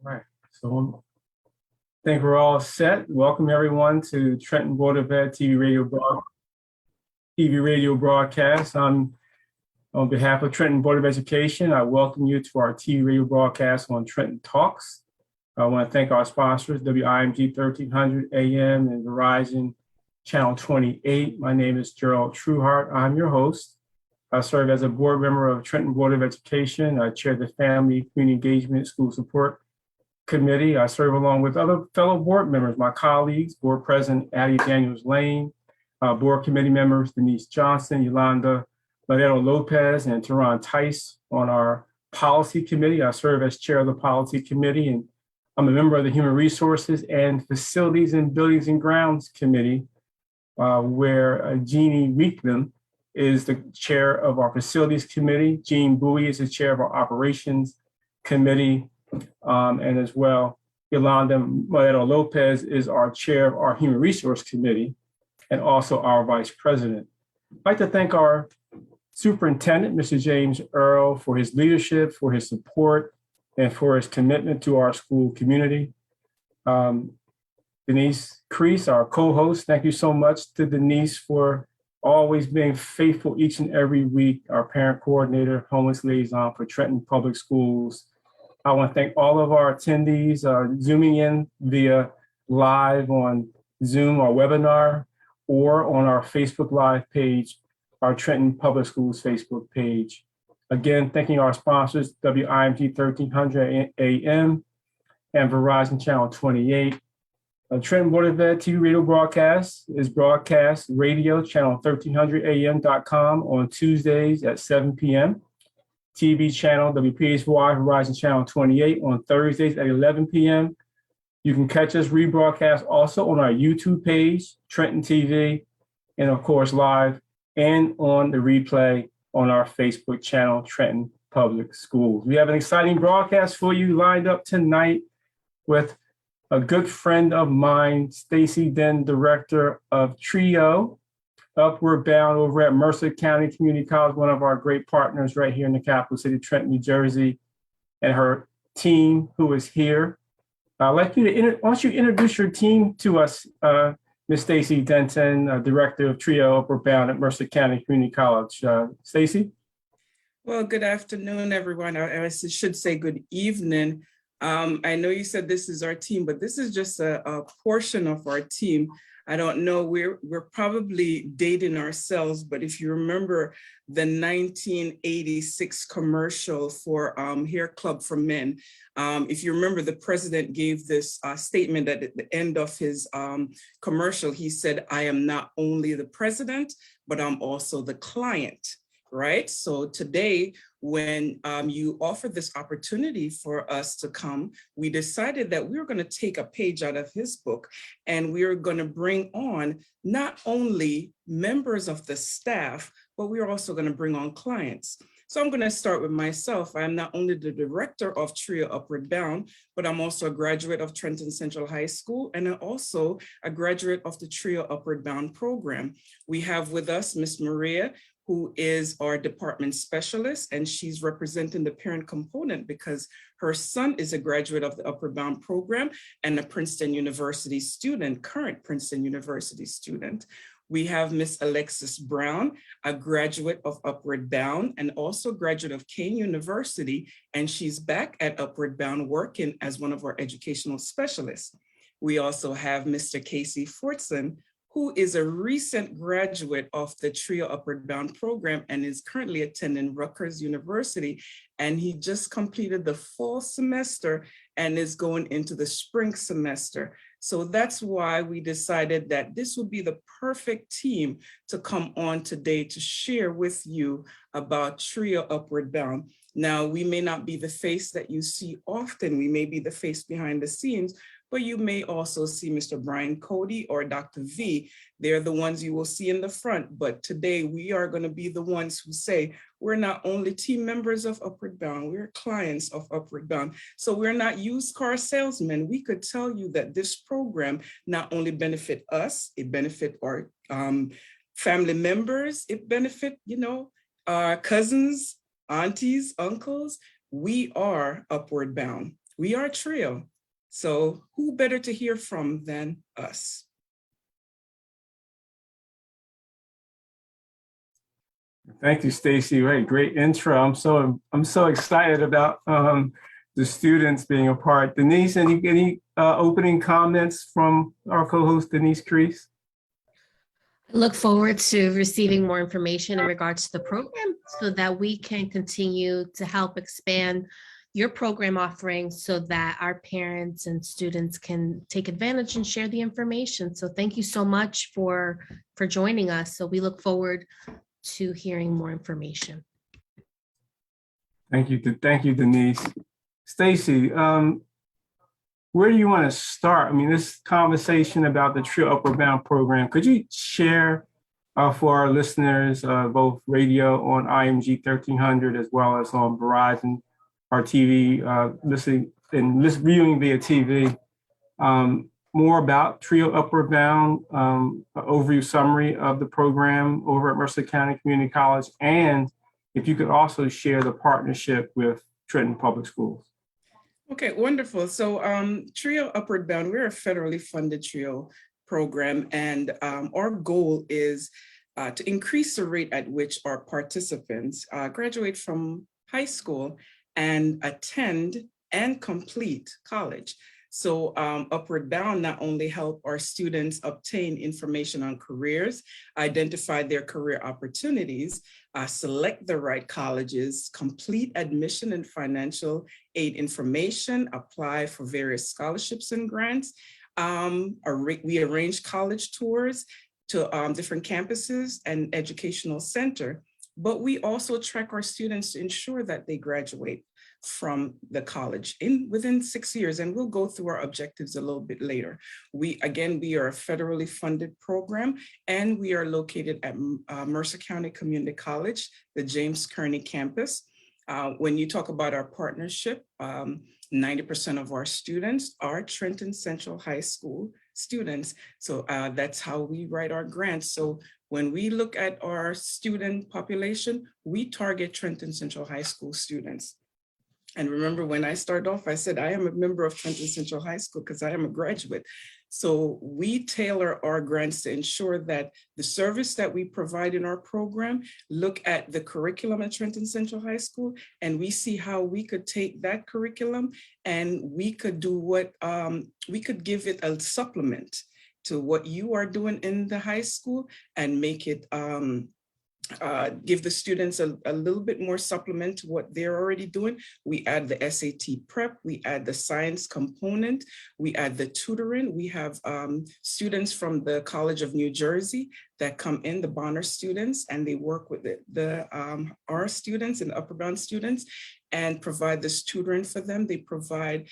All right, so I think we're all set. Welcome everyone to Trenton Board of Ed TV radio broadcast. On behalf of Trenton Board of Education, I welcome you to our TV radio broadcast on Trenton Talks. I want to thank our sponsors, WIMG 1300 AM and Verizon Channel 28. My name is Gerald Trueheart. I'm your host. I serve as a board member of Trenton Board of Education. I chair the Family, Community Engagement, School Support Committee. I serve along with other fellow board members, my colleagues, Board President Addie Daniels Lane, board committee members Denise Johnson, Yolanda Ladero Lopez, and Teron Tice on our policy committee. I serve as chair of the policy committee, and I'm a member of the Human Resources and Facilities and Buildings and Grounds Committee, where Jeannie Meekman is the chair of our Facilities Committee. Jean Bowie is the chair of our Operations Committee. And as well, Yolanda Ladero Lopez is our chair of our Human Resource Committee and also our vice president. I'd like to thank our superintendent, Mr. James Earl, for his leadership, for his support, and for his commitment to our school community. Denise Crease, our co-host, thank you so much to Denise for always being faithful each and every week, our parent coordinator, homeless liaison for Trenton Public Schools. I want to thank all of our attendees zooming in via live on Zoom or webinar or on our Facebook Live page, our Trenton Public Schools Facebook page. Again, thanking our sponsors, WIMG 1300 AM and Verizon Channel 28. Trenton Board of Ed TV radio broadcast is broadcast radio channel 1300am.com on Tuesdays at 7 p.m. TV channel WPHY Verizon Channel 28 on Thursdays at 11 p.m. You can catch us rebroadcast also on our YouTube page, Trenton TV, and of course live and on the replay on our Facebook channel, Trenton Public Schools. We have an exciting broadcast for you lined up tonight with a good friend of mine, Stacy Den, director of TRIO, Upward Bound over at Mercer County Community College, one of our great partners right here in the capital city, Trenton, New Jersey, and her team who is here. I'd like you to, why don't you introduce your team to us, Ms. Stacy Denton, Director of TRIO Upward Bound at Mercer County Community College. Stacy? Well, good afternoon, everyone. I should say good evening. I know you said this is our team, but this is just a portion of our team. I don't know, we're probably dating ourselves, but if you remember the 1986 commercial for Hair Club for Men, if you remember, the president gave this statement at the end of his commercial. He said, "I am not only the president, but I'm also the client." Right? So today, when you offered this opportunity for us to come, we decided that we were going to take a page out of his book and we are going to bring on not only members of the staff, but we're also going to bring on clients. So I'm going to start with myself. I'm not only the director of TRIO Upward Bound, but I'm also a graduate of Trenton Central High School and I'm also a graduate of the TRIO Upward Bound program. We have with us Miss Maria, who is our department specialist, and she's representing the parent component because her son is a graduate of the Upward Bound program and a Princeton University student, current Princeton University student. We have Miss Alexis Brown, a graduate of Upward Bound and also graduate of Kane University, and she's back at Upward Bound working as one of our educational specialists. We also have Mr. Casey Fortson, who is a recent graduate of the TRIO Upward Bound program and is currently attending Rutgers University. And he just completed the fall semester and is going into the spring semester. So that's why we decided that this would be the perfect team to come on today to share with you about TRIO Upward Bound. Now, we may not be the face that you see often. We may be the face behind the scenes, but you may also see Mr. Brian Cody or Dr. V. They're the ones you will see in the front. But today we are going to be the ones who say, we're not only team members of Upward Bound, we're clients of Upward Bound. So we're not used car salesmen. We could tell you that this program not only benefit us, it benefit our family members, it benefit, our cousins, aunties, uncles. We are Upward Bound. We are a trio. So who better to hear from than us? Thank you, Stacy. Right, great intro. I'm so excited about the students being a part. Denise, any opening comments from our co-host Denise Crease? I look forward to receiving more information in regards to the program so that we can continue to help expand your program offerings so that our parents and students can take advantage and share the information. So thank you so much for joining us. So we look forward to hearing more information. Thank you, Denise. Stacy, where do you want to start? I mean, this conversation about the Trio Upward Bound program, could you share for our listeners, both radio on IMG 1300 as well as on Verizon, our TV, listening and viewing via TV, more about Trio Upward Bound, an overview summary of the program over at Mercer County Community College, and if you could also share the partnership with Trenton Public Schools. Okay, wonderful. So Trio Upward Bound, we're a federally funded TRIO program, and our goal is to increase the rate at which our participants graduate from high school and attend and complete college. So Upward Bound not only help our students obtain information on careers, identify their career opportunities, select the right colleges, complete admission and financial aid information, apply for various scholarships and grants. We arrange college tours to different campuses and educational center, but we also track our students to ensure that they graduate from the college within 6 years, and we'll go through our objectives a little bit later. We are a federally funded program, and we are located at Mercer County Community College, the James Kearney campus. When you talk about our partnership, 90% of our students are Trenton Central High School students. So that's how we write our grants. So when we look at our student population, we target Trenton Central High School students. And remember, when I started off, I said, I am a member of Trenton Central High School because I am a graduate. So we tailor our grants to ensure that the service that we provide in our program look at the curriculum at Trenton Central High School, and we see how we could take that curriculum and we could do what, we could give it a supplement to what you are doing in the high school and make it, give the students a little bit more supplement to what they're already doing. We add the SAT prep, we add the science component, we add the tutoring. We have students from the College of New Jersey that come in, the Bonner students, and they work with our students and Upward Bound students and provide this tutoring for them. They provide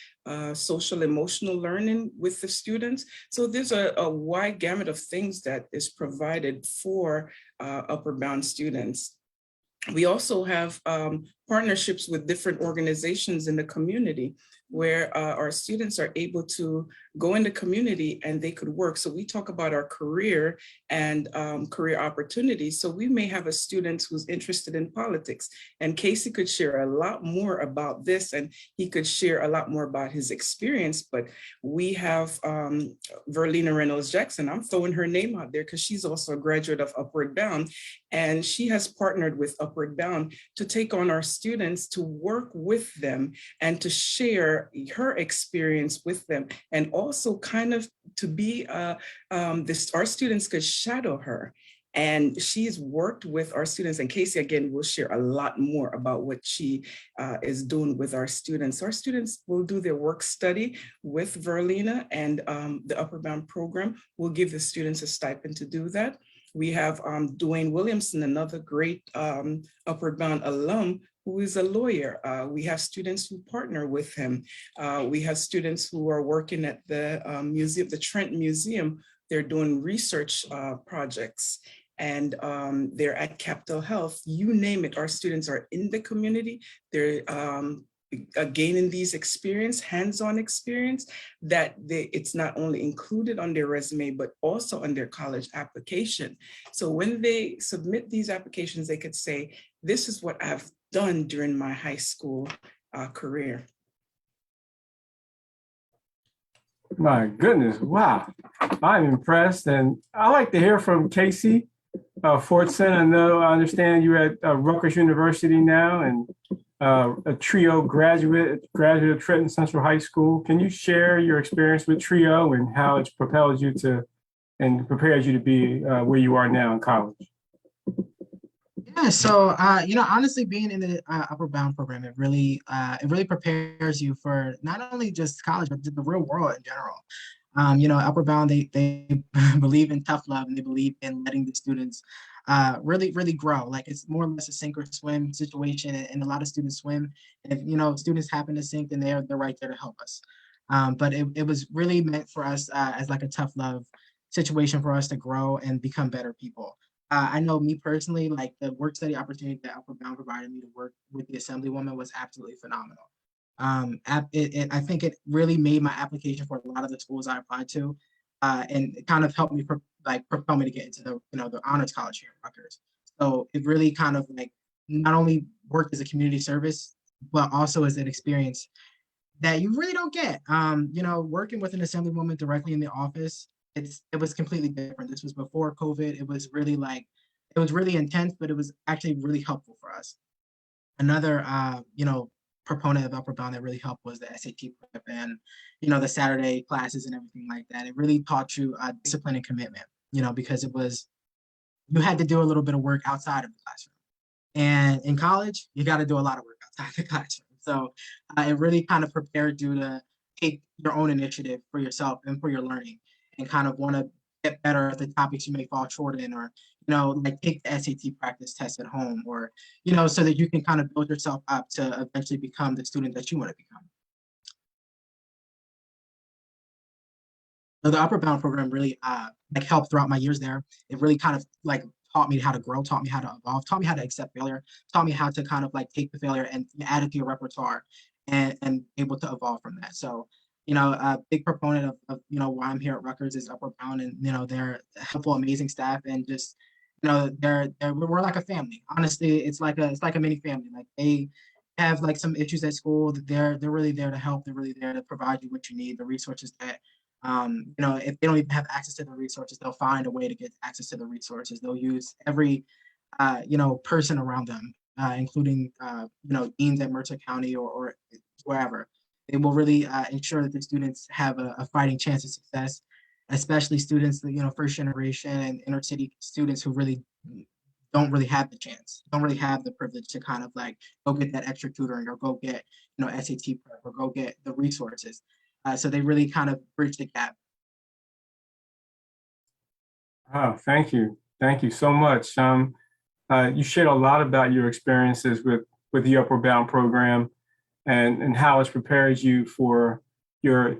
social emotional learning with the students. So there's a wide gamut of things that is provided for Upward Bound students. We also have partnerships with different organizations in the community where our students are able to go in the community and they could work. So we talk about our career and career opportunities. So we may have a student who's interested in politics, and Casey could share a lot more about this, and he could share a lot more about his experience. But we have Verlina Reynolds Jackson. I'm throwing her name out there because she's also a graduate of Upward Bound, and she has partnered with Upward Bound to take on our students, to work with them and to share her experience with them, and also kind of to be our students could shadow her. And she's worked with our students, and Casey again will share a lot more about what she is doing with our students. Our students will do their work study with Verlina, and the Upward Bound program will give the students a stipend to do that. We have Dwayne Williamson, another great Upward Bound alum, who is a lawyer. We have students who partner with him. We have students who are working at the museum, the Trenton Museum. They're doing research projects, and they're at Capitol Health. You name it, our students are in the community. They're gaining these experience, hands-on experience, that it's not only included on their resume, but also on their college application. So when they submit these applications, they could say, this is what I've done during my high school career. My goodness, wow. I'm impressed. And I like to hear from Casey Fortson. I understand you're at Rutgers University now and a TRIO graduate of Trenton Central High School. Can you share your experience with TRIO and how it's propelled you to and prepares you to be where you are now in college? Yeah, so honestly, being in the Upper Bound program, it really prepares you for not only just college, but the real world in general. Upper Bound, they believe in tough love and they believe in letting the students really grow. Like it's more or less a sink or swim situation, and a lot of students swim. And if students happen to sink, then they're right there to help us. But it was really meant for us as like a tough love situation for us to grow and become better people. I know me personally, like the work study opportunity that Upward Bound provided me to work with the Assemblywoman was absolutely phenomenal. I think it really made my application for a lot of the schools I applied to, and it kind of helped me propel me to get into the honors college here at Rutgers. So it really kind of like not only worked as a community service, but also as an experience that you really don't get. Working with an Assemblywoman directly in the office, it was completely different. This was before COVID. It was really intense, but it was actually really helpful for us. Another proponent of Upper Bound that really helped was the SAT prep and the Saturday classes and everything like that. It really taught you discipline and commitment. Because you had to do a little bit of work outside of the classroom. And in college, you got to do a lot of work outside the classroom. So it really kind of prepared you to take your own initiative for yourself and for your learning and kind of want to get better at the topics you may fall short in, or, like take the SAT practice test at home, or, so that you can kind of build yourself up to eventually become the student that you want to become. So the Upper Bound program really helped throughout my years there. It really kind of taught me how to grow, taught me how to evolve, taught me how to accept failure, taught me how to kind of take the failure and add it to your repertoire and able to evolve from that. So, a big proponent of why I'm here at Rutgers is Upper Bound, and they're helpful, amazing staff, and just we're like a family. Honestly, it's like a mini family. Like they have some issues at school, they're really there to help. They're really there to provide you what you need, the resources that if they don't even have access to the resources, they'll find a way to get access to the resources. They'll use every person around them, including deans at Mercer County or wherever. They will really ensure that the students have a fighting chance of success, especially students, first generation and inner city students who really don't really have the chance, don't really have the privilege to kind of go get that extra tutoring or go get, SAT prep or go get the resources. So they really kind of bridge the gap. Oh, thank you. Thank you so much. You shared a lot about your experiences with the Upward Bound program and how it's prepared you for your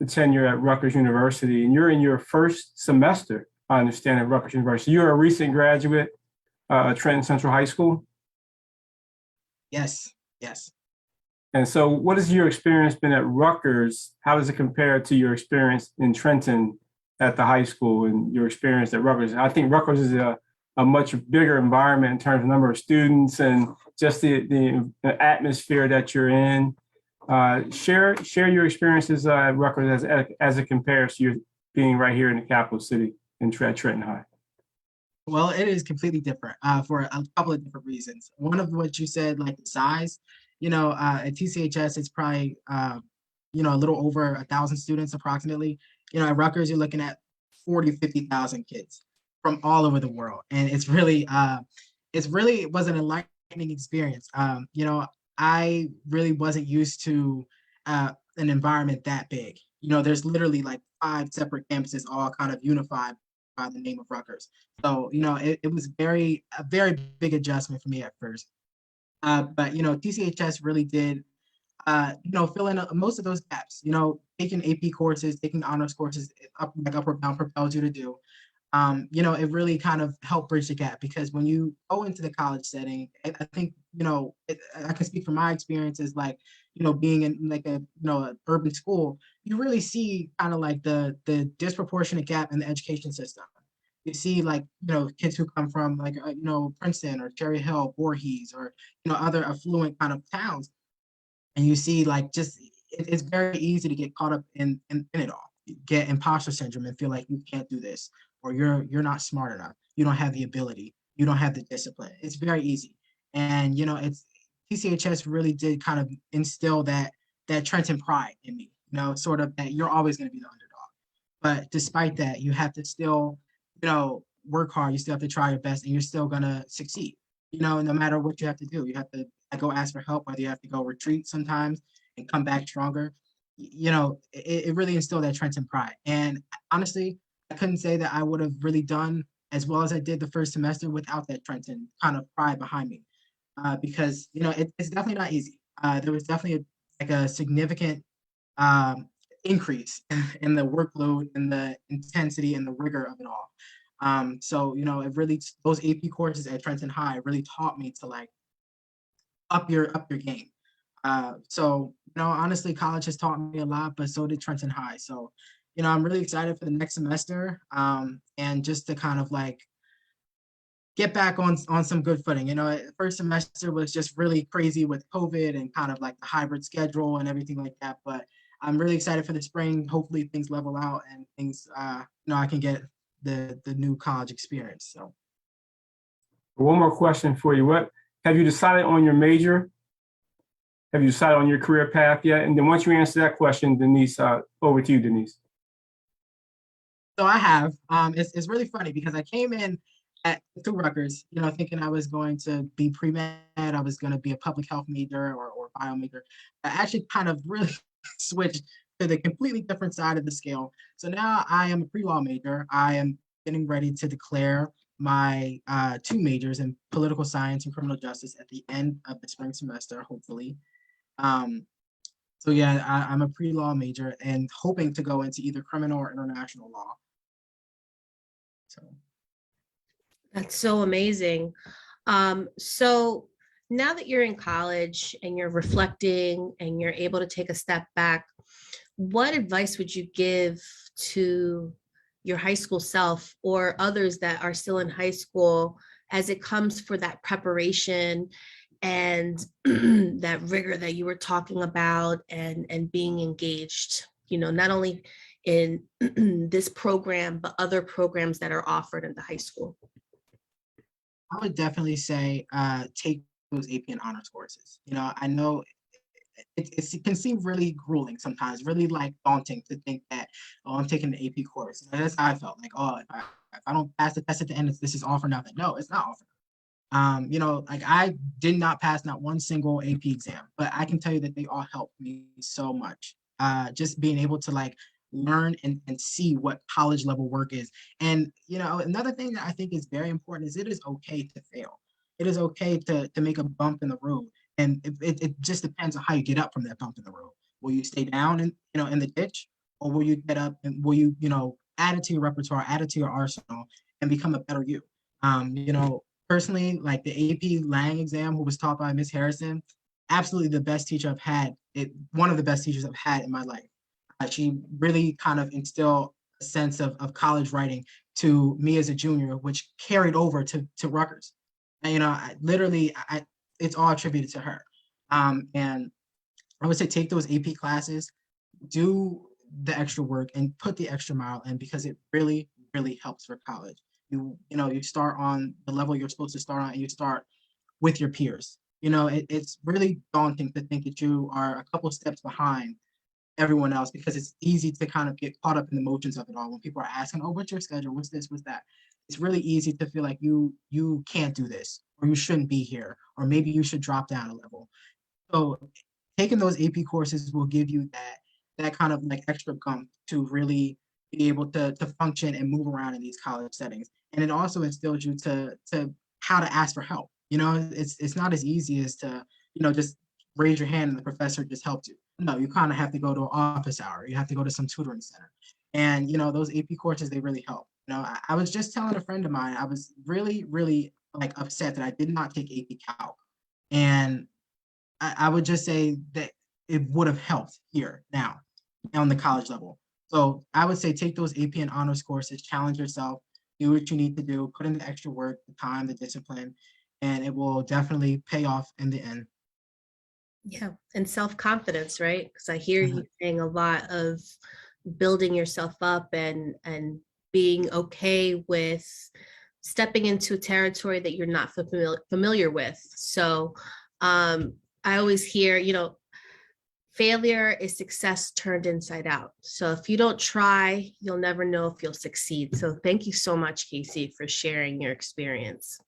tenure at Rutgers University. And you're in your first semester, I understand, at Rutgers University. You're a recent graduate at Trenton Central High School? Yes. And so what has your experience been at Rutgers? How does it compare to your experience in Trenton at the high school and your experience at Rutgers? I think Rutgers is a much bigger environment in terms of number of students and just the atmosphere that you're in. Share your experiences at Rutgers as it compares to you being right here in the capital city in Trenton High. Well, it is completely different for a couple of different reasons. One of what you said, like the size, at TCHS, it's probably, a little over 1,000 students approximately. At Rutgers, you're looking at 40, 50,000 kids from all over the world. And it's really was an enlightening experience. I really wasn't used to an environment that big. There's literally 5 separate campuses all kind of unified by the name of Rutgers. So, it was a very big adjustment for me at first. But, TCHS really did, fill in most of those gaps, taking AP courses, taking honors courses, Upward Bound propels you to do. It really kind of helped bridge the gap because when you go into the college setting, I think, I can speak from my experiences, being in an urban school, you really see kind of the disproportionate gap in the education system. You see kids who come from Princeton or Cherry Hill, Voorhees, or, other affluent kind of towns. And you see just it's very easy to get caught up in it all, get imposter syndrome and feel like you can't do this, or you're not smart enough, you don't have the ability, you don't have the discipline. It's very easy. And it's TCHS really did kind of instill that Trenton pride in me, sort of that you're always going to be the underdog. But despite that, you have to still, work hard. You still have to try your best, and you're still gonna succeed. No matter what you have to do, you have to go ask for help, whether you have to go retreat sometimes and come back stronger. It really instilled that Trenton pride. And honestly, I couldn't say that I would have really done as well as I did the first semester without that Trenton kind of pride behind me, because it's definitely not easy. There was definitely a significant increase in the workload and the intensity and the rigor of it all. So it really, those AP courses at Trenton High really taught me to like up your game. So honestly, college has taught me a lot, but so did Trenton High. So I'm really excited for the next semester, and just to kind of like get back on some good footing. First semester was just really crazy with COVID and kind of like the hybrid schedule and everything like that. But I'm really excited for the spring. Hopefully things level out and things, I can get the new college experience. So One more question for you. What have you decided on your major? Have you decided on your career path yet? And then once you answer that question, Denise, over to you, Denise. So I have. It's really funny because I came in through Rutgers, thinking I was going to be pre-med, I was going to be a public health major or bio major. I actually kind of really switched to the completely different side of the scale. So now I am a pre-law major. I am getting ready to declare my 2 majors in political science and criminal justice at the end of the spring semester, hopefully. So yeah, I'm a pre-law major and hoping to go into either criminal or international law. So That's so amazing. So now that you're in college and you're reflecting and you're able to take a step back, what advice would you give to your high school self or others that are still in high school as it comes for that preparation and that rigor that you were talking about and being engaged, not only in this program, but other programs that are offered in the high school? I would definitely say take those AP and honors courses. I know it can seem really grueling sometimes, really like daunting to think that, oh, I'm taking an AP course. That's how I felt. Like, oh, if I don't pass the test at the end, this is all for nothing. No, it's not all for nothing. Like I did not pass not one single AP exam, but I can tell you that they all helped me so much. Just being able to like learn and see what college level work is. And, another thing that I think is very important is it is okay to fail. It is okay to make a bump in the road. And it just depends on how you get up from that bump in the road. Will you stay down in the ditch, or will you get up and will you, add it to your repertoire, add it to your arsenal and become a better you? Personally, like the AP Lang exam, who was taught by Miss Harrison, absolutely the best teacher I've had. One of the best teachers I've had in my life. She really kind of instilled a sense of college writing to me as a junior, which carried over to Rutgers. And, it's all attributed to her. And I would say take those AP classes, do the extra work and put the extra mile in, because it really, really helps for college. You start on the level you're supposed to start on, and you start with your peers. It's really daunting to think that you are a couple steps behind everyone else, because it's easy to kind of get caught up in the motions of it all. When people are asking, oh, what's your schedule? What's this? What's that? It's really easy to feel like you can't do this, or you shouldn't be here, or maybe you should drop down a level. So taking those AP courses will give you that kind of like extra gump to really be able to function and move around in these college settings. And it also instills you to how to ask for help. It's not as easy as to, just raise your hand and the professor just helped you. No, you kind of have to go to an office hour. You have to go to some tutoring center. And, those AP courses, they really help. I was just telling a friend of mine, I was really, really like upset that I did not take AP Calc. And I would just say that it would have helped here now on the college level. So I would say take those AP and honors courses, challenge yourself, do what you need to do, put in the extra work, the time, the discipline, and it will definitely pay off in the end. Yeah, and self-confidence, right? Because I hear you saying a lot of building yourself up and being okay with stepping into territory that you're not familiar with. So I always hear, failure is success turned inside out. So if you don't try, you'll never know if you'll succeed. So thank you so much, Casey, for sharing your experience.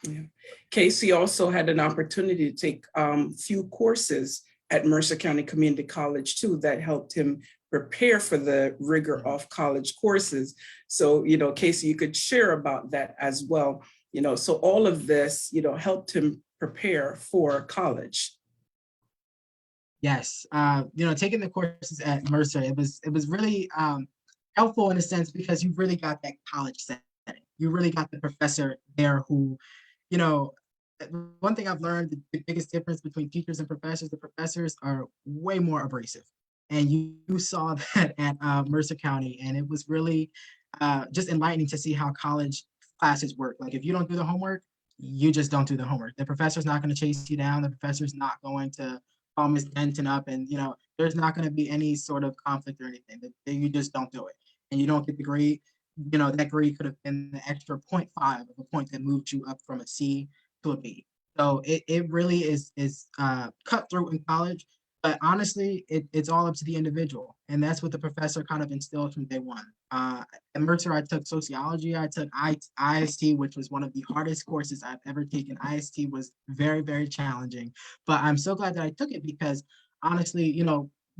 Yeah. Casey also had an opportunity to take few courses at Mercer County Community College too that helped him prepare for the rigor of college courses. So, Casey, you could share about that as well. So all of this, helped him prepare for college. Yes, taking the courses at Mercer, it was really helpful in a sense because you really got that college setting. You really got the professor there who, one thing I've learned, the biggest difference between teachers and professors, the professors are way more abrasive. And you saw that at Mercer County, and it was really just enlightening to see how college classes work. Like if you don't do the homework, you just don't do the homework. The professor's not going to chase you down. The professor's not going to call Miss Denton up, and there's not going to be any sort of conflict or anything. You just don't do it, and you don't get the grade. That grade could have been the extra 0.5 of a point that moved you up from a C to a B. So it really is cutthroat in college, but honestly, it's all up to the individual, and that's what the professor kind of instilled from day one. At Mercer, I took sociology. I took IST, which was one of the hardest courses I've ever taken. IST was very, very challenging, but I'm so glad that I took it because honestly,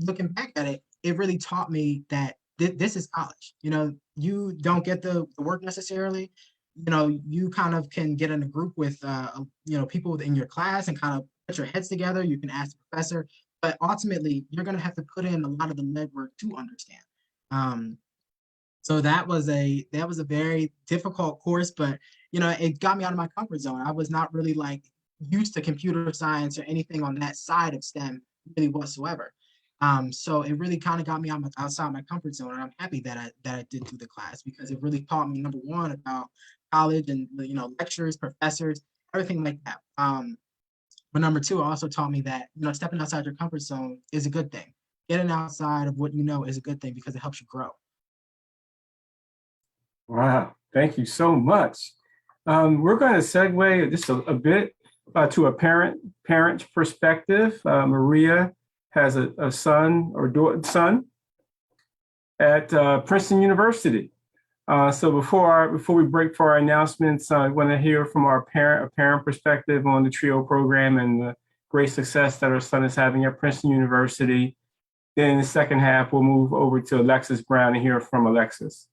looking back at it, it really taught me that this is college. You don't get the work necessarily. You kind of can get in a group with, people in your class and kind of put your heads together. You can ask the professor, but ultimately you're going to have to put in a lot of the legwork to understand. So that was a very difficult course, but it got me out of my comfort zone. I was not really used to computer science or anything on that side of STEM really whatsoever. So it really kind of got me outside my comfort zone, and I'm happy that I did do the class because it really taught me, number one, about college and lectures, professors, everything like that. But number two, it also taught me that stepping outside your comfort zone is a good thing. Getting outside of what you know is a good thing because it helps you grow. Wow, thank you so much. We're going to segue just a bit to a parent's perspective. Maria has a son at Princeton University. So before we break for our announcements, I want to hear from a parent perspective on the TRIO program and the great success that our son is having at Princeton University. Then in the second half, we'll move over to Alexis Brown and hear from Alexis.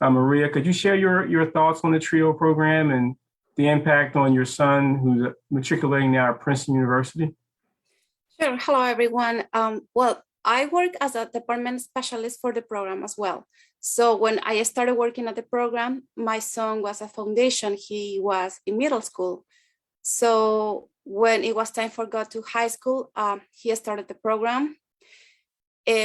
Maria, could you share your thoughts on the TRIO program and the impact on your son who's matriculating now at Princeton University? Sure. Hello, everyone. Well, I work as a department specialist for the program as well. So when I started working at the program, my son was a foundation. He was in middle school. So when it was time for go to high school, he started the program.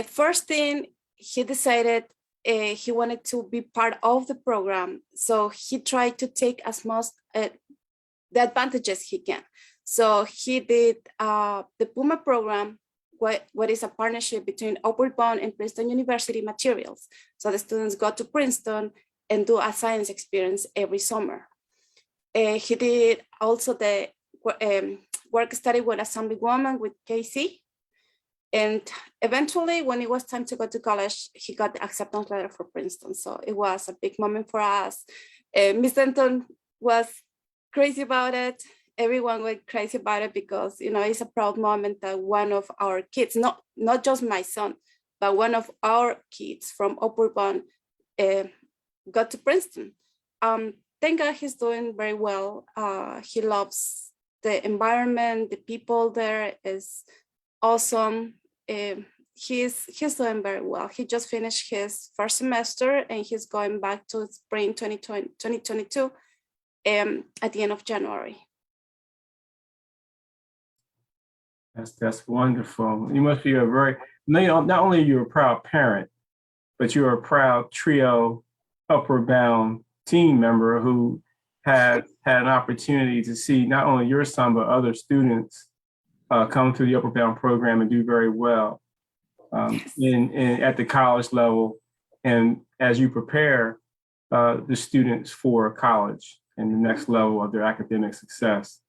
First thing, he decided he wanted to be part of the program. So he tried to take as much the advantages he can. So he did the PUMA program, what is a partnership between Upward Bound and Princeton University materials. So the students go to Princeton and do a science experience every summer. He did also the work study with Assemblywoman with Casey. And eventually, when it was time to go to college, he got the acceptance letter for Princeton. So it was a big moment for us. Miss Denton was crazy about it. Everyone went crazy about it because, it's a proud moment that one of our kids, not just my son, but one of our kids from Upward Bound got to Princeton. Thank God he's doing very well. He loves the environment, the people there is awesome. He's doing very well. He just finished his first semester and he's going back to spring 2022 at the end of January. That's wonderful. You must be not only are you a proud parent, but you're a proud TRIO Upward Bound team member who had an opportunity to see not only your son, but other students come through the Upward Bound program and do very well at the college level, and as you prepare the students for college and the next level of their academic success.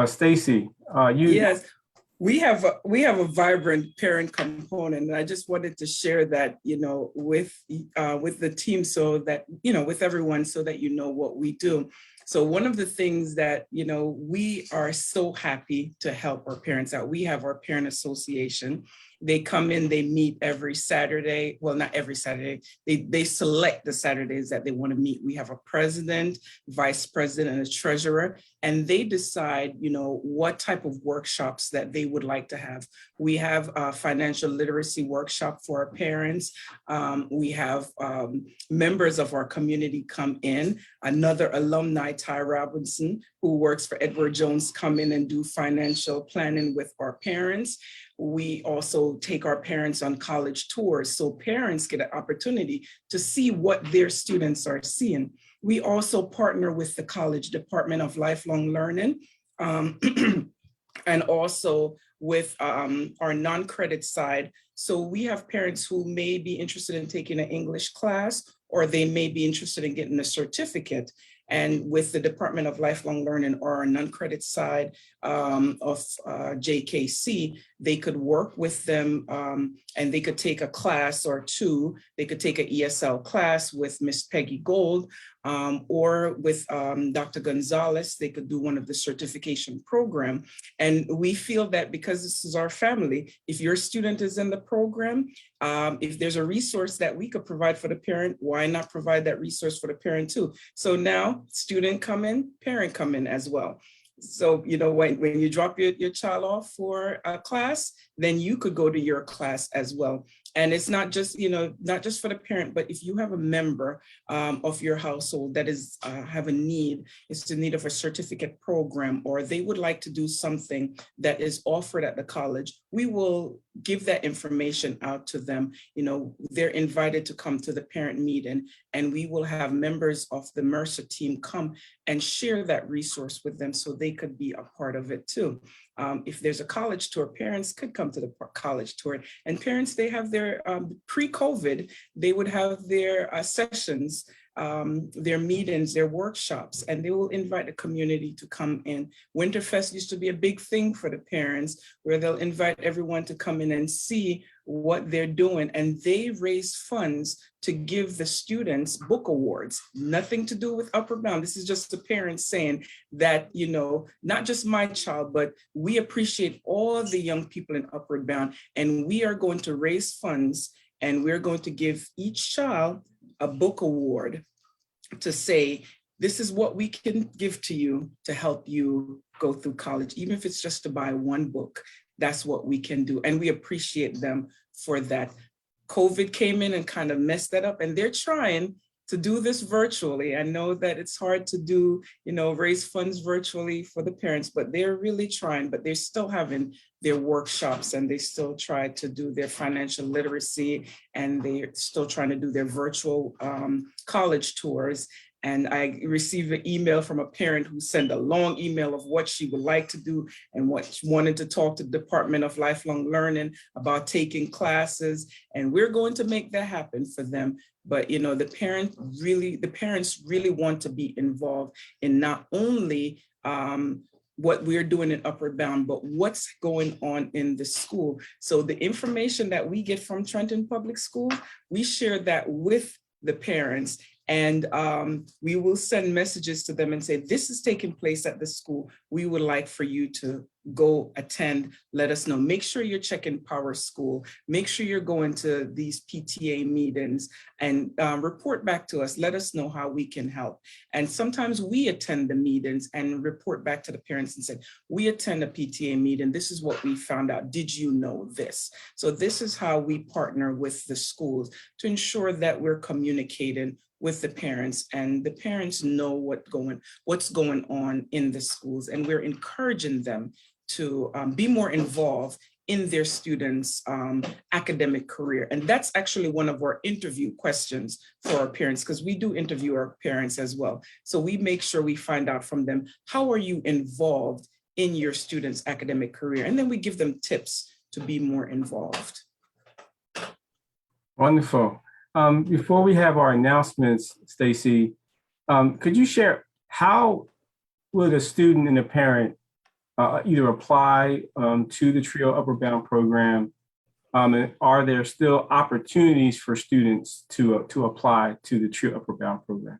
Stacy, Yes, we have a vibrant parent component, and I just wanted to share that, with the team, so that, with everyone, so that you know what we do. So one of the things that, we are so happy to help our parents out. We have our parent association. They come in, they meet every Saturday. Well, not every Saturday. They select the Saturdays that they want to meet. We have a president, vice president, and a treasurer, and they decide, what type of workshops that they would like to have. We have a financial literacy workshop for our parents. We have members of our community come in. Another alumni, Ty Robinson, who works for Edward Jones, come in and do financial planning with our parents. We also take our parents on college tours, so parents get an opportunity to see what their students are seeing. We also partner with the College Department of Lifelong Learning, and also with our non-credit side. So we have parents who may be interested in taking an English class, or they may be interested in getting a certificate. And with the Department of Lifelong Learning, or our non-credit side of JKC, they could work with them, and they could take a class or two. They could take an ESL class with Miss Peggy Gold, or with Dr. Gonzalez. They could do one of the certification program. And we feel that because this is our family, if your student is in the program, if there's a resource that we could provide for the parent, why not provide that resource for the parent too? So now student come in, parent come in as well. So, when you drop your child off for a class, then you could go to your class as well. And it's not just, not just for the parent, but if you have a member of your household that is have a need, is in need of a certificate program, or they would like to do something that is offered at the college, we will give that information out to them. They're invited to come to the parent meeting, and we will have members of the Mercer team come and share that resource with them so they could be a part of it too. If there's a college tour, parents could come to the college tour, and parents, they have their pre-COVID, they would have their sessions, their meetings, their workshops, and they will invite the community to come in. Winterfest used to be a big thing for the parents, where they'll invite everyone to come in and see what they're doing, and they raise funds to give the students book awards. Nothing to do with Upward Bound. This is just the parents saying that, not just my child, but we appreciate all the young people in Upward Bound, and we are going to raise funds, and we're going to give each child a book award to say, this is what we can give to you to help you go through college. Even if it's just to buy one book, that's what we can do. And we appreciate them for that. COVID came in and kind of messed that up, and they're trying to do this virtually. I know that it's hard to do, raise funds virtually for the parents, but they're really trying, but they're still having their workshops, and they still try to do their financial literacy, and they're still trying to do their virtual college tours. And I received an email from a parent who sent a long email of what she would like to do and what she wanted to talk to the Department of Lifelong Learning about taking classes. And we're going to make that happen for them. But, the parents really want to be involved in not only what we're doing in Upward Bound, but what's going on in the school. So the information that we get from Trenton Public School, we share that with the parents. And we will send messages to them and say, this is taking place at the school. We would like for you to go attend, let us know. Make sure you're checking Power School. Make sure you're going to these PTA meetings, and report back to us. Let us know how we can help. And sometimes we attend the meetings and report back to the parents and say, we attend a PTA meeting. This is what we found out. Did you know this? So this is how we partner with the schools to ensure that we're communicating with the parents, and the parents know what's going on in the schools, and we're encouraging them to be more involved in their students' academic career. And that's actually one of our interview questions for our parents, because we do interview our parents as well. So we make sure we find out from them, how are you involved in your student's academic career. And then we give them tips to be more involved. Wonderful. Before we have our announcements, Stacy, could you share how would a student and a parent either apply to the TRIO Upward Bound program? And are there still opportunities for students to apply to the TRIO Upward Bound program?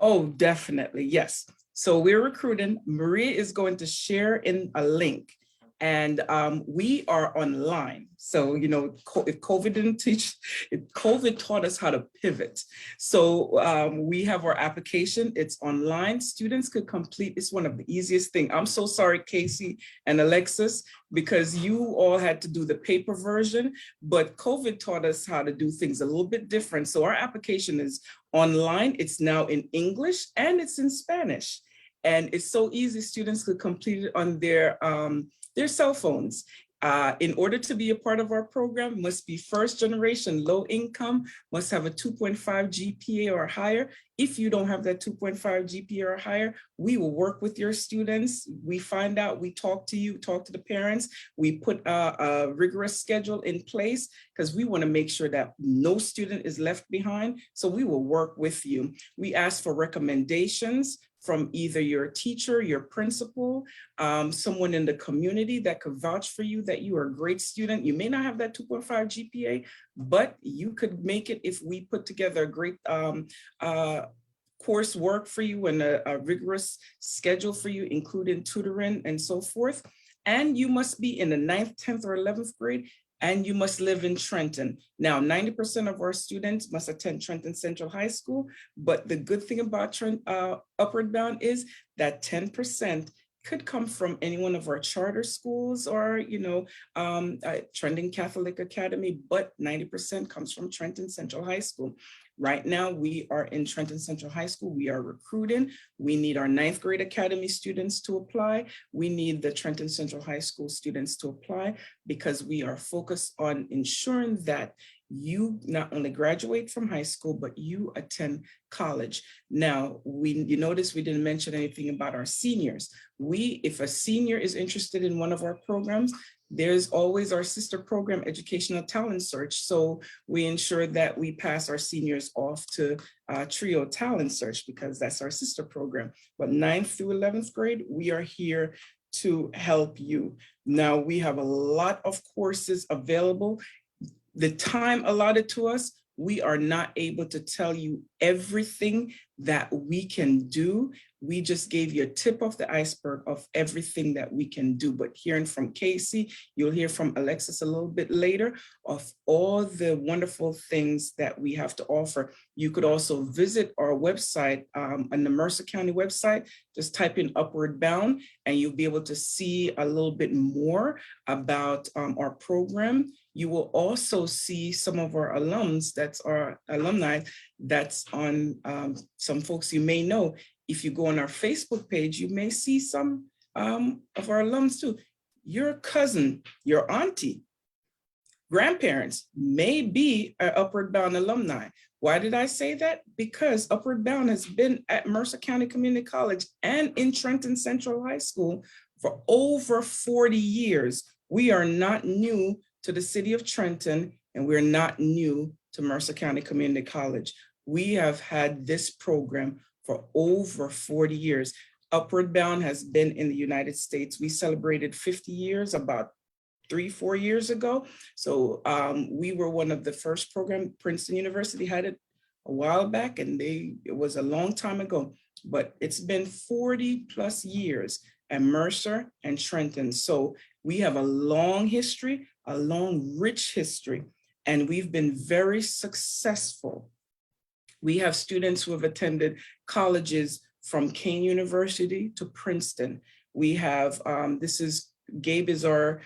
Oh, definitely, yes. So we're recruiting. Maria is going to share in a link, and we are online. So, you know, if COVID didn't teach, COVID taught us how to pivot. So we have our application, it's online. Students could complete, it's one of the easiest things. I'm so sorry, Casey and Alexis, because you all had to do the paper version, but COVID taught us how to do things a little bit different. So our application is online. It's now in English and it's in Spanish. And it's so easy, students could complete it on their cell phones. In order to be a part of our program, must be first generation, low income, must have a 2.5 GPA or higher. If you don't have that 2.5 GPA or higher, we will work with your students. We find out, we talk to you, talk to the parents. We put a rigorous schedule in place because we want to make sure that no student is left behind. So we will work with you. We ask for recommendations from either your teacher, your principal, someone in the community that could vouch for you that you are a great student. You may not have that 2.5 GPA, but you could make it if we put together a great coursework for you and a rigorous schedule for you, including tutoring and so forth. And you must be in the 9th, 10th, or 11th grade, and you must live in Trenton. Now, 90% of our students must attend Trenton Central High School, but the good thing about Upward Bound is that 10% could come from any one of our charter schools or, you know, Trenton Catholic Academy, but 90% comes from Trenton Central High School. Right now, we are in Trenton Central High School. We are recruiting. We need our 9th grade academy students to apply. We need the Trenton Central High School students to apply because we are focused on ensuring that you not only graduate from high school, but you attend college. Now, you notice we didn't mention anything about our seniors. If a senior is interested in one of our programs, there's always our sister program, Educational Talent Search. So we ensure that we pass our seniors off to TRIO Talent Search because that's our sister program. But 9th through 11th grade, we are here to help you. Now, we have a lot of courses available. The time allotted to us, we are not able to tell you everything that we can do. We just gave you a tip of the iceberg of everything that we can do. But hearing from Casey, you'll hear from Alexis a little bit later of all the wonderful things that we have to offer. You could also visit our website on the Mercer County website. Just type in Upward Bound and you'll be able to see a little bit more about our program. You will also see some of our alums, that's our alumni, that's on some folks you may know. If you go on our Facebook page, you may see some of our alums too. Your cousin, your auntie, grandparents may be an Upward Bound alumni. Why did I say that? Because Upward Bound has been at Mercer County Community College and in Trenton Central High School for over 40 years. We are not new to the city of Trenton, and we're not new to Mercer County Community College. We have had this program for over 40 years. Upward Bound has been in the United States. We celebrated 50 years about 3-4 years ago. So we were one of the first programs. Princeton University had it a while back, and it was a long time ago, but it's been 40 plus years at Mercer and Trenton. So we have a long history, a long, rich history, and we've been very successful. We have students who have attended colleges from Kane University to Princeton. We have, Gabe is our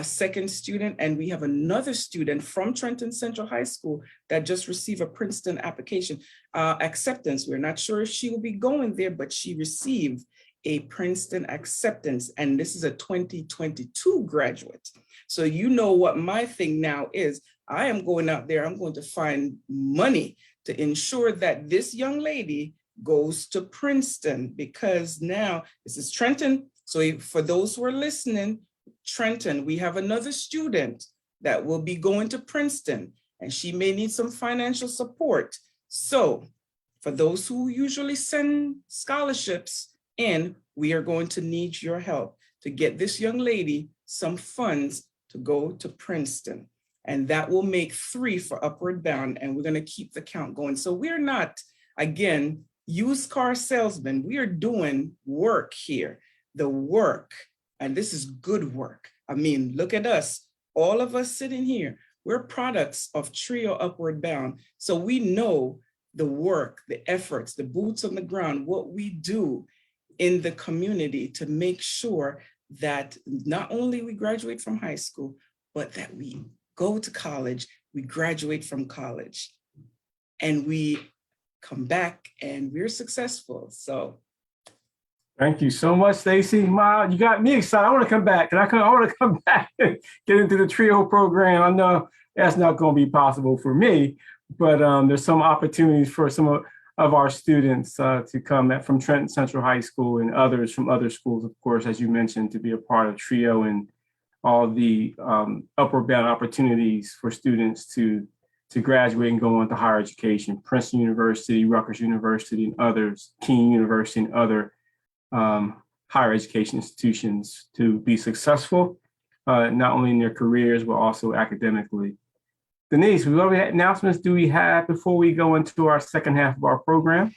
second student, and we have another student from Trenton Central High School that just received a Princeton application acceptance. We're not sure if she will be going there, but she received a Princeton acceptance, and this is a 2022 graduate. So you know what my thing now is. I am going out there, I'm going to find money to ensure that this young lady goes to Princeton, because now this is Trenton So for those who are listening, Trenton, we have another student that will be going to Princeton, and she may need some financial support. So for those who usually send scholarships in, we are going to need your help to get this young lady some funds to go to Princeton. And that will make 3 for Upward Bound, and we're going to keep the count going. So we're not, again, used car salesmen. We are doing work here, the work, and this is good work. I mean, look at us, all of us sitting here, we're products of Trio Upward Bound. So we know the work, the efforts, the boots on the ground, what we do in the community to make sure that not only we graduate from high school, but that we go to college, we graduate from college, and we come back and we're successful. So Thank you so much, Stacy. Ma, you got me excited. I want to come back. I want to come back and get into the TRIO program. I know that's not going to be possible for me, but there's some opportunities for some of our students to come from Trenton Central High School and others from other schools, of course, as you mentioned, to be a part of TRIO and all the upward bound opportunities for students to graduate and go on to higher education, Princeton University, Rutgers University, and others, Keene University, and other higher education institutions to be successful, not only in their careers, but also academically. Denise, what announcements do we have before we go into our second half of our program?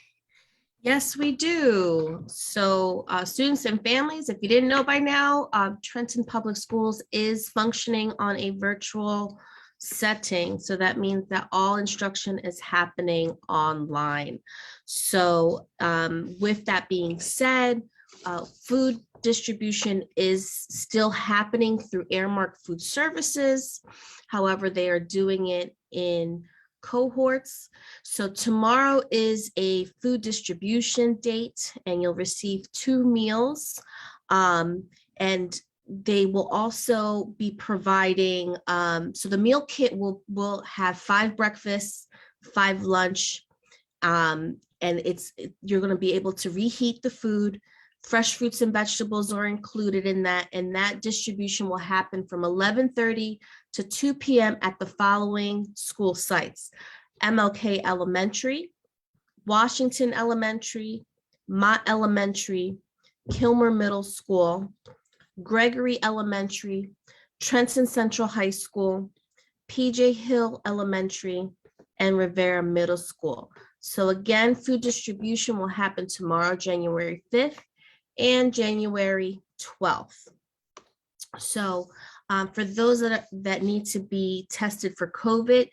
Yes, we do. So students and families, if you didn't know by now, Trenton Public Schools is functioning on a virtual setting. So that means that all instruction is happening online. So with that being said, food distribution is still happening through Airmark Food Services. However, they are doing it in cohorts. So tomorrow is a food distribution date, and you'll receive 2 meals. And they will also be providing, so the meal kit will have 5 breakfasts, 5 lunch, and you're going to be able to reheat the food. Fresh fruits and vegetables are included in that, and that distribution will happen from 11:30 to 2 p.m. at the following school sites: MLK Elementary, Washington Elementary, Mott Elementary, Kilmer Middle School, Gregory Elementary, Trenton Central High School, PJ Hill Elementary, and Rivera Middle School. So again, food distribution will happen tomorrow, January 5th and January 12th. So for those that need to be tested for COVID,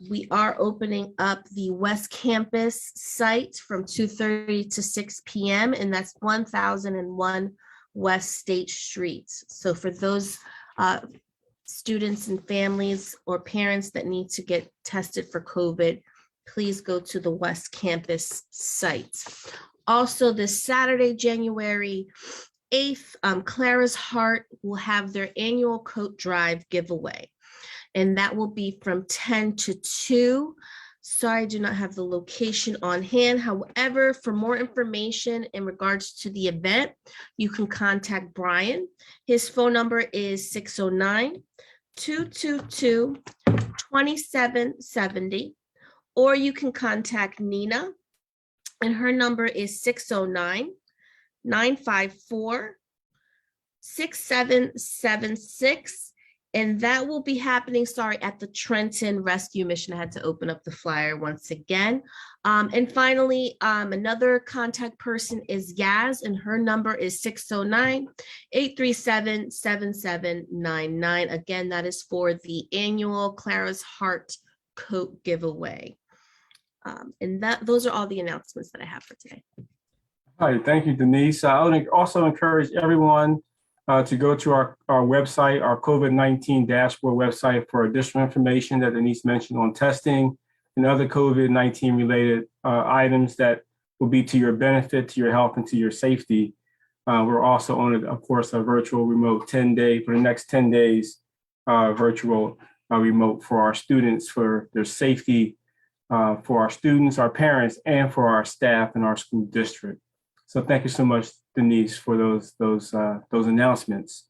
we are opening up the West Campus site from 2:30 to 6 p.m. and that's 1001 West State Street. So for those students and families or parents that need to get tested for COVID, please go to the West Campus site. Also, this Saturday, January 8th, Clara's Heart will have their annual coat drive giveaway, and that will be from 10 to 2. Sorry, I do not have the location on hand. However, for more information in regards to the event, you can contact Brian. His phone number is 609-222-2770, or you can contact Nina, and her number is 609-954-6776. And that will be happening, at the Trenton Rescue Mission. I had to open up the flyer once again. And finally, another contact person is Yaz, and her number is 609-837-7799. Again, that is for the annual Clara's Heart coat giveaway. And those are all the announcements that I have for today. All right, thank you, Denise. I would also encourage everyone to go to our website, our COVID-19 dashboard website, for additional information that Denise mentioned on testing and other COVID-19 related items that will be to your benefit, to your health, and to your safety. We're also on, of course, a virtual remote 10-day, for the next 10 days, virtual remote for our students, for their safety, for our students, our parents, and for our staff in our school district. So thank you so much, Denise, for those announcements.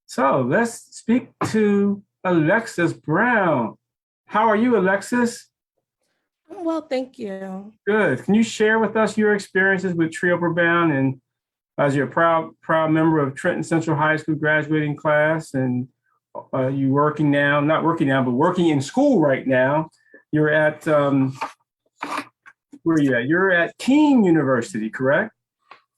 So let's speak to Alexis Brown. How are you, Alexis? Well, thank you. Good. Can you share with us your experiences with Tree Upward Bound, and as you're a proud member of Trenton Central High School graduating class, and you working now, not working now, but working in school right now. You're at, where are you at? You're at Keene University, correct?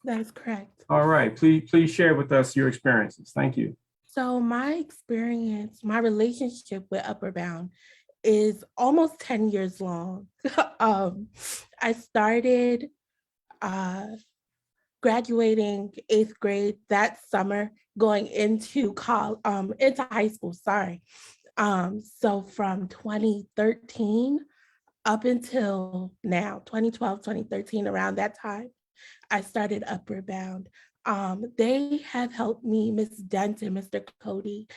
That is correct. All right. Please share with us your experiences. Thank you. So my experience, my relationship with Upward Bound is almost 10 years long. I started graduating 8th grade that summer, going into high school, sorry. So from 2013 up until now, 2012, 2013, around that time, I started Upward Bound. They have helped me, Ms. Denton, Mr. Cody,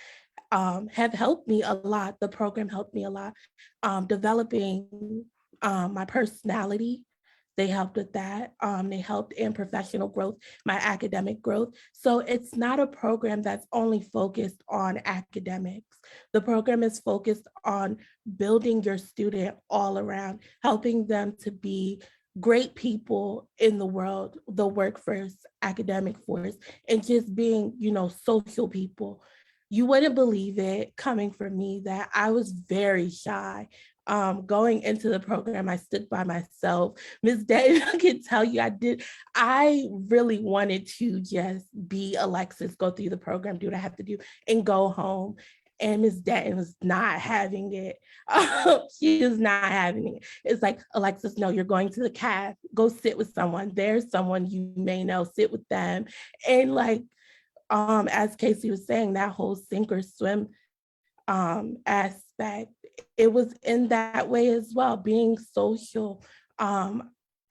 have helped me a lot. The program helped me a lot. Developing my personality, they helped with that. They helped in professional growth, my academic growth. So it's not a program that's only focused on academics. The program is focused on building your student all around, helping them to be great people in the world, the workforce, academic force, and just being, social people. You wouldn't believe it coming from me that I was very shy. Going into the program, I stood by myself. Ms. Denton can tell you I really wanted to just be Alexis, go through the program, do what I have to do, and go home. And Ms. Denton was not having it. She is not having it. It's like, Alexis, no, you're going to the caf, go sit with someone. There's someone you may know, sit with them. And like, as Casey was saying, that whole sink or swim aspect, it was in that way as well, being social.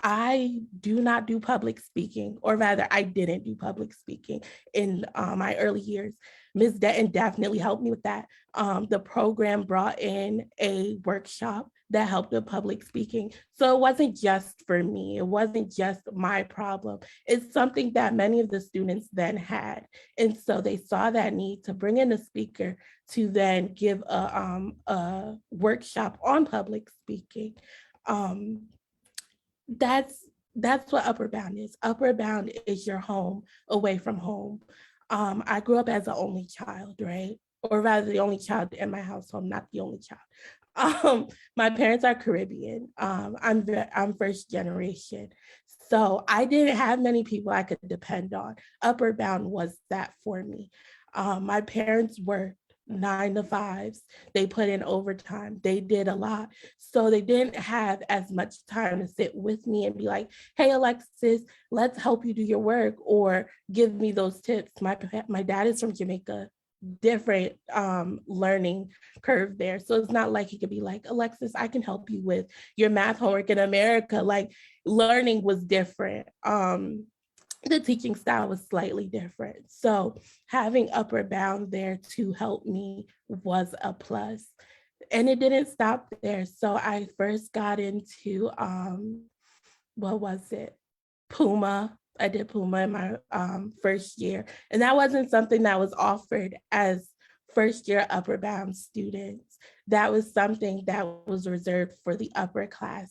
I do not do public speaking, or rather I didn't do public speaking in my early years. Ms. Denton definitely helped me with that. The program brought in a workshop that helped with public speaking. So it wasn't just for me, it wasn't just my problem. It's something that many of the students then had. And so they saw that need to bring in a speaker to then give a workshop on public speaking. That's what Upward Bound is. Upward Bound is your home away from home. I grew up as an only child, right? Or rather, the only child in my household, not the only child. My parents are Caribbean. I'm first generation. So I didn't have many people I could depend on. Upward Bound was that for me. My parents worked 9 to 5s. They put in overtime. They did a lot. So they didn't have as much time to sit with me and be like, hey, Alexis, let's help you do your work, or give me those tips. My dad is from Jamaica, different learning curve there. So it's not like he could be like, Alexis, I can help you with your math homework in America. Like, learning was different. The teaching style was slightly different. So having Upward Bound there to help me was a plus. And it didn't stop there. So I first got into, what was it? Puma. I did Puma in my first year. And that wasn't something that was offered as first year Upward Bound students. That was something that was reserved for the upper class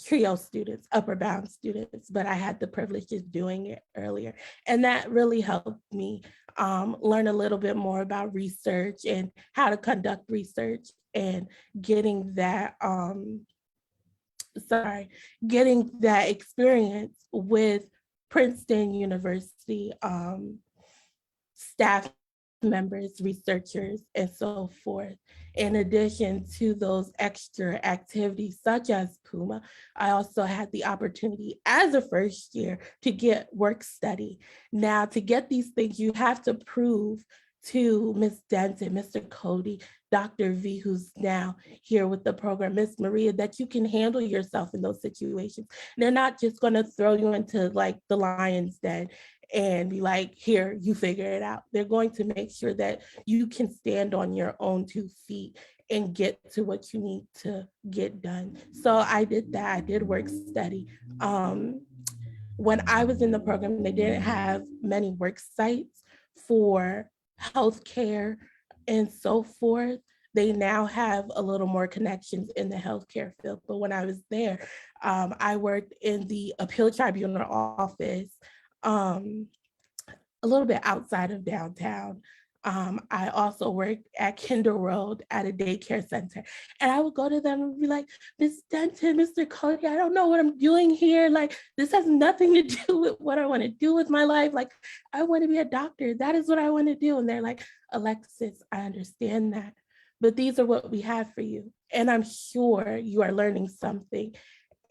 trio students, Upward Bound students, but I had the privilege of doing it earlier. And that really helped me learn a little bit more about research and how to conduct research, and getting that experience with Princeton University staff members, researchers, and so forth. In addition to those extra activities such as Puma, I also had the opportunity as a first year to get work study. Now, to get these things, you have to prove to Ms. Denton, Mr. Cody, Dr. V, who's now here with the program, Ms. Maria, that you can handle yourself in those situations. They're not just going to throw you into like the lion's den and be like, here, you figure it out. They're going to make sure that you can stand on your own 2 feet and get to what you need to get done. So I did that. I did work study. When I was in the program, they didn't have many work sites for healthcare and so forth. They now have a little more connections in the healthcare field. But when I was there, I worked in the appeal tribunal office, a little bit outside of downtown. I also worked at Kinder World at a daycare center. And I would go to them and be like, Miss Denton, Mr. Cody, I don't know what I'm doing here. Like, this has nothing to do with what I want to do with my life. Like, I want to be a doctor. That is what I want to do. And they're like, Alexis, I understand that, but these are what we have for you. And I'm sure you are learning something.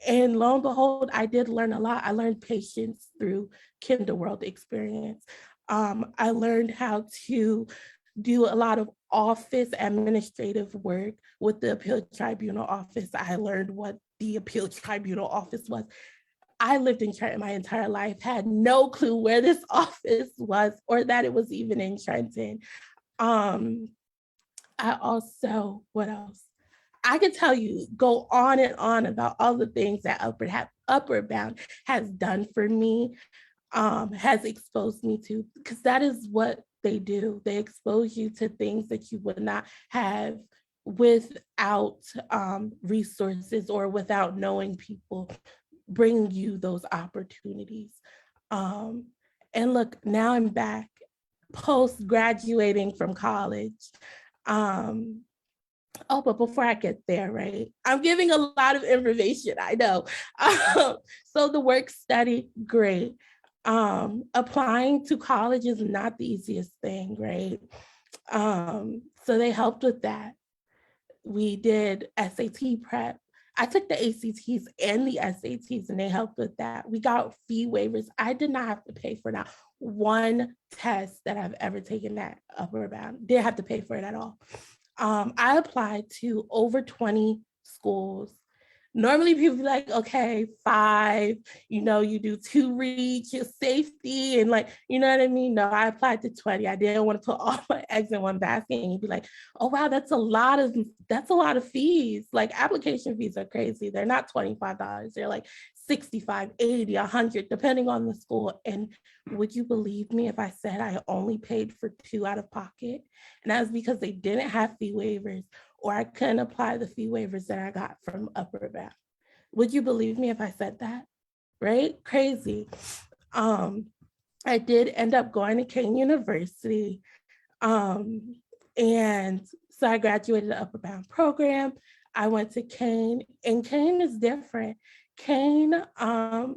And lo and behold, I did learn a lot. I learned patience through Kinder World experience. I learned how to do a lot of office administrative work with the appeal tribunal office. I learned what the appeal tribunal office was. I lived in Trenton my entire life, had no clue where this office was or that it was even in Trenton. I also, what else? I could tell you, go on and on about all the things that Upward Bound has done for me, has exposed me to, because that is what they do. They expose you to things that you would not have without resources or without knowing people bring you those opportunities. And look, now I'm back post graduating from college. Oh, but before I get there, right, I'm giving a lot of information, I know. So the work study, great. Applying to college is not the easiest thing, right? So they helped with that. We did SAT prep. I took the ACTs and the SATs and they helped with that. We got fee waivers. I did not have to pay for that one test that I've ever taken at Upward Bound. Didn't have to pay for it at all. I applied to over 20 schools. Normally people be like, okay, 5, you do 2 reach, your safety, and like, you know what I mean? No, I applied to 20. I didn't want to put all my eggs in one basket and you'd be like, oh wow, that's a lot of fees. Like application fees are crazy. They're not $25. They're like 65, 80, 100, depending on the school. And would you believe me if I said I only paid for 2 out of pocket? And that was because they didn't have fee waivers, or I couldn't apply the fee waivers that I got from Upward Bound. Would you believe me if I said that? Right? Crazy. I did end up going to Kane University. And so I graduated the Upward Bound program. I went to Kane, and Kane is different. Kane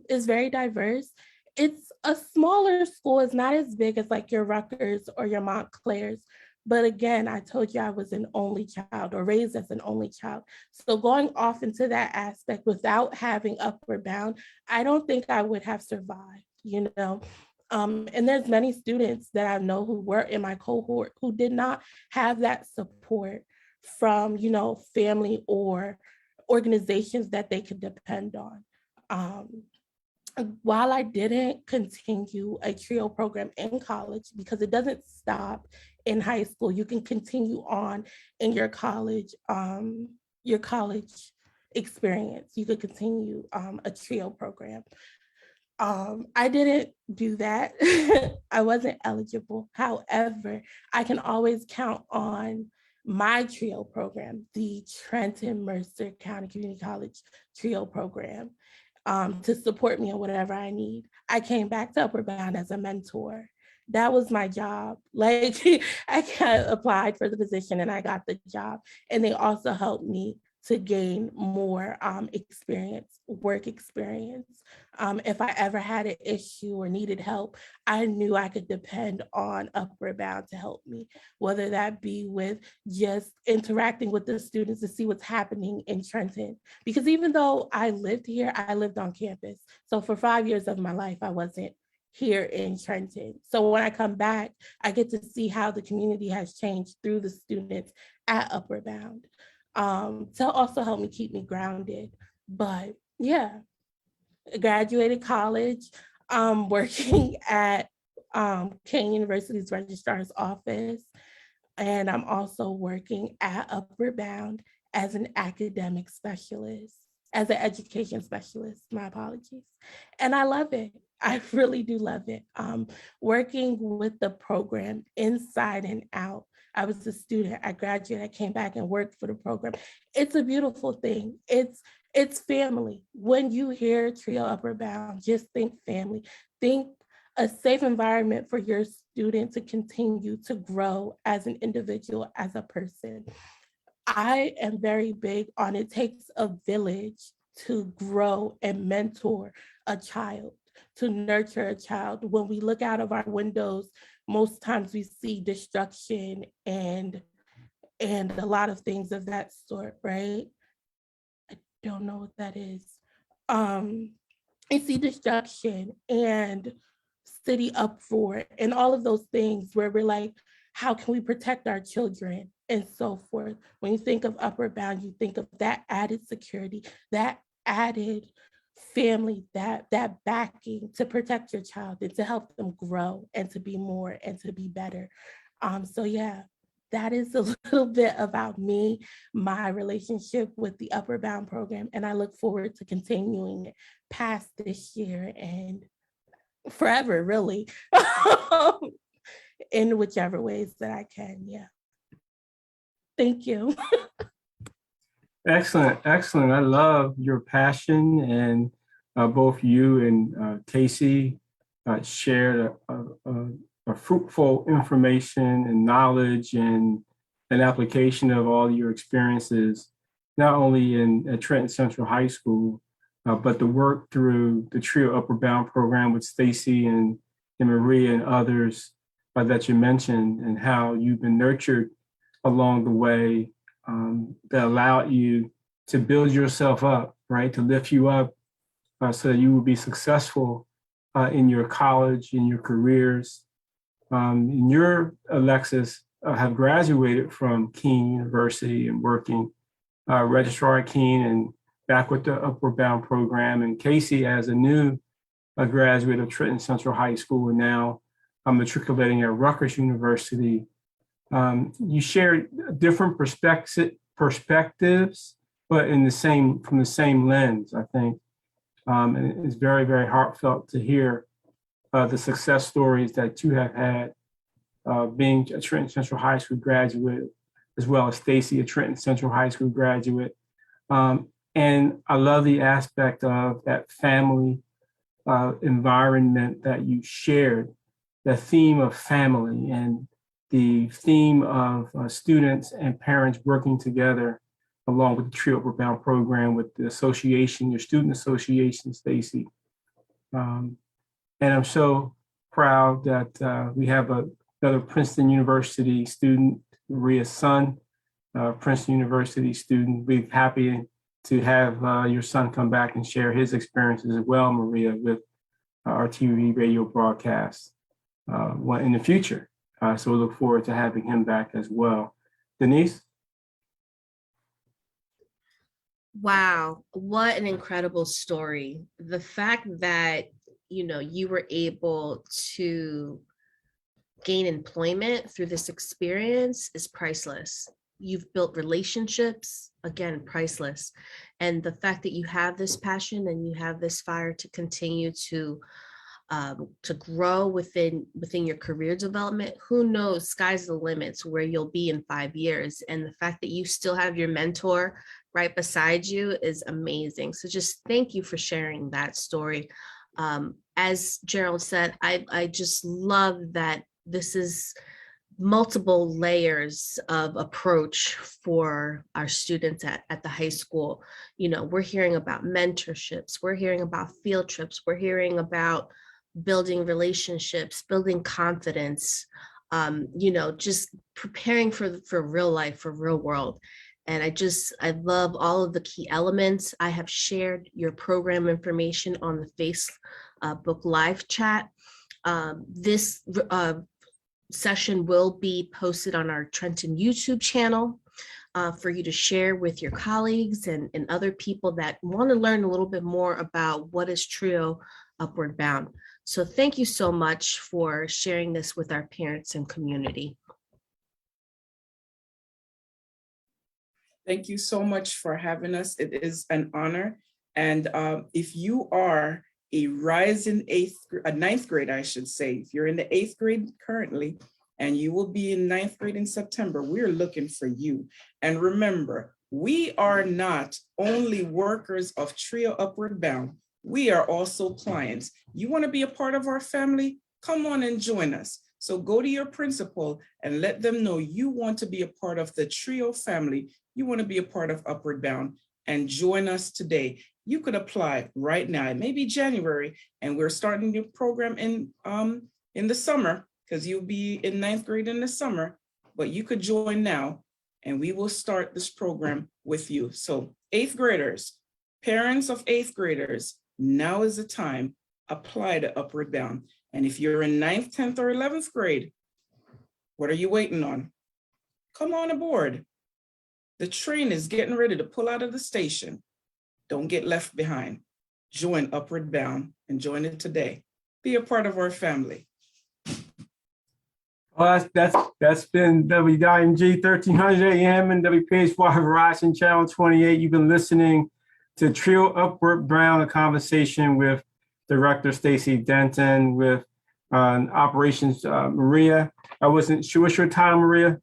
is very diverse. It's a smaller school. It's not as big as like your Rutgers or your Montclairs. But again, I told you I was an only child, or raised as an only child. So going off into that aspect without having Upward Bound, I don't think I would have survived, And there's many students that I know who were in my cohort who did not have that support from, family or organizations that they could depend on. While I didn't continue a TRIO program in college, because it doesn't stop in high school, you can continue on in your college experience. You could continue a TRIO program. I didn't do that. I wasn't eligible. However, I can always count on my TRIO program, the Trenton Mercer County Community College TRIO program, to support me in whatever I need. I came back to Upward Bound as a mentor. That was my job. Like I applied for the position and I got the job. And they also helped me to gain more work experience. If I ever had an issue or needed help, I knew I could depend on Upward Bound to help me, whether that be with just interacting with the students to see what's happening in Trenton. Because even though I lived here, I lived on campus. So for 5 years of my life, I wasn't here in Trenton. So when I come back, I get to see how the community has changed through the students at Upward Bound. To also help me keep me grounded. But yeah, I graduated college, working at Kane University's registrar's office. And I'm also working at Upward Bound as an academic specialist. as an education specialist, my apologies. And I love it. I really do love it. Working with the program inside and out. I was a student, I graduated, I came back and worked for the program. It's a beautiful thing. It's family. When you hear Trio Upward Bound, just think family. Think a safe environment for your student to continue to grow as an individual, as a person. I am very big on it takes a village to grow and mentor a child, to nurture a child. When we look out of our windows, most times we see destruction and a lot of things of that sort, right? I don't know what that is. I see destruction and city uproar and all of those things where we're like, how can we protect our children and so forth? When you think of Upward Bound, you think of that added security, that added family, that backing to protect your child and to help them grow and to be more and to be better. So yeah, that is a little bit about me, my relationship with the Upward Bound program, and I look forward to continuing it past this year and forever, really, in whichever ways that I can. Yeah. Thank you. Excellent, excellent. I love your passion, and both you and Casey shared a fruitful information and knowledge and an application of all your experiences, not only at Trenton Central High School, but the work through the Trio Upward Bound program with Stacy and Maria and others that you mentioned, and how you've been nurtured along the way that allowed you to build yourself up, right? To lift you up so that you will be successful in your college, in your careers. And your Alexis have graduated from Keene University and working registrar at Keene and back with the Upward Bound program. And Casey, as a new graduate of Trenton Central High School, and now I'm matriculating at Rutgers University. You shared different perspectives, but from the same lens, I think. And it's very, very heartfelt to hear the success stories that you have had, being a Trenton Central High School graduate, as well as Stacy, a Trenton Central High School graduate. And I love the aspect of that family environment that you shared, the theme of family and the theme of students and parents working together along with the Trio Upward Bound program, with the association, your student association, Stacy. And I'm so proud that we have another Princeton University student, Maria's son, Princeton University student. We're happy to have your son come back and share his experiences as well, Maria, with our TV radio broadcast in the future. So we look forward to having him back as well. Denise? Wow, what an incredible story. The fact that, you were able to gain employment through this experience is priceless. You've built relationships, again, priceless. And the fact that you have this passion and you have this fire to continue to grow within your career development, who knows, sky's the limits where you'll be in 5 years. And the fact that you still have your mentor right beside you is amazing. So just thank you for sharing that story. As Gerald said, I just love that this is multiple layers of approach for our students at the high school. We're hearing about mentorships, we're hearing about field trips, we're hearing about building relationships, building confidence, just preparing for real life, for real world. And I love all of the key elements. I have shared your program information on the Facebook live chat. This session will be posted on our Trenton YouTube channel for you to share with your colleagues and other people that want to learn a little bit more about what is Trio Upward Bound. So thank you so much for sharing this with our parents and community. Thank you so much for having us. It is an honor. And if you are a rising ninth grade, I should say, if you're in the 8th grade currently, and you will be in 9th grade in September, we're looking for you. And remember, we are not only workers of Trio Upward Bound, we are also clients. You want to be a part of our family? Come on and join us. So go to your principal and let them know you want to be a part of the Trio family. You want to be a part of Upward Bound, and join us today. You could apply right now. It may be January, and we're starting the program in the summer, because you'll be in 9th grade in the summer, but you could join now and we will start this program with you. So 8th graders, parents of 8th graders, now is the time. Apply to Upward Bound. And if you're in 9th, 10th, or 11th grade, what are you waiting on? Come on aboard. The train is getting ready to pull out of the station. Don't get left behind. Join Upward Bound and join it today. Be a part of our family. Well, that's been WIMG 1300 AM and WPHY Verizon Channel 28. You've been listening to Trio Upward Bound, a conversation with Director Stacy Denton, with Operations Maria. I wasn't sure, what's your title, Maria?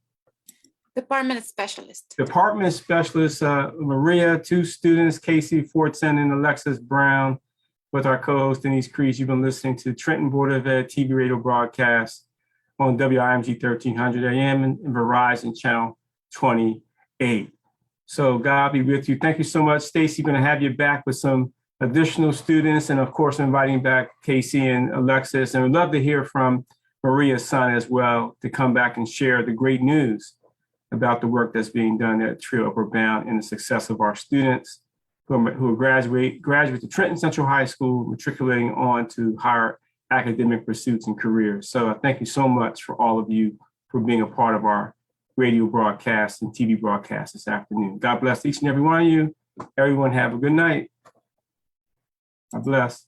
Department specialist. Department Specialist Maria, 2 students, Casey Fortson and Alexis Brown, with our co-host Denise Crease. You've been listening to Trenton Board of Ed TV radio broadcast on WIMG 1300 AM and Verizon Channel 28. So God be with you. Thank you so much, Stacy. Going to have you back with some additional students, and of course, inviting back Casey and Alexis. And we'd love to hear from Maria's son as well, to come back and share the great news about the work that's being done at Trio Upward Bound and the success of our students who graduate to Trenton Central High School, matriculating on to higher academic pursuits and careers. So I thank you so much for all of you for being a part of our radio broadcast and TV broadcast this afternoon. God bless each and every one of you. Everyone have a good night. God bless.